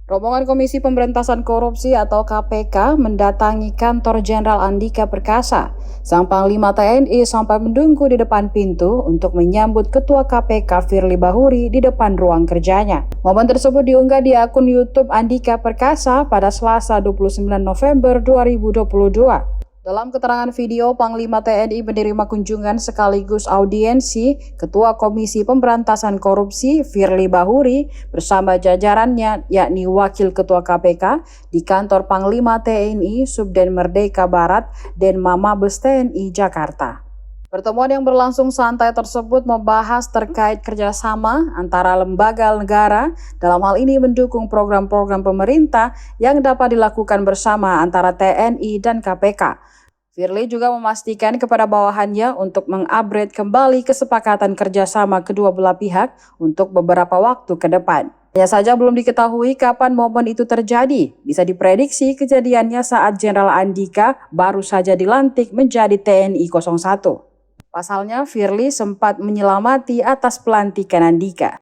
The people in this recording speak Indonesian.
Rombongan Komisi Pemberantasan Korupsi atau KPK mendatangi kantor Jenderal Andika Perkasa. Sang Panglima TNI sampai menunggu di depan pintu untuk menyambut Ketua KPK Firly Bahuri di depan ruang kerjanya. Momen tersebut diunggah di akun YouTube Andika Perkasa pada Selasa 29 November 2022. Dalam keterangan video, Panglima TNI menerima kunjungan sekaligus audiensi Ketua Komisi Pemberantasan Korupsi Firly Bahuri bersama jajarannya yakni Wakil Ketua KPK di kantor Panglima TNI Subden Merdeka Barat dan Mabes TNI Jakarta. Pertemuan yang berlangsung santai tersebut membahas terkait kerjasama antara lembaga negara, dalam hal ini mendukung program-program pemerintah yang dapat dilakukan bersama antara TNI dan KPK. Firly juga memastikan kepada bawahannya untuk mengupgrade kembali kesepakatan kerjasama kedua belah pihak untuk beberapa waktu ke depan. Hanya saja belum diketahui kapan momen itu terjadi. Bisa diprediksi kejadiannya saat Jenderal Andika baru saja dilantik menjadi TNI 01. Pasalnya, Firly sempat menyelamati atas pelantikan Andika.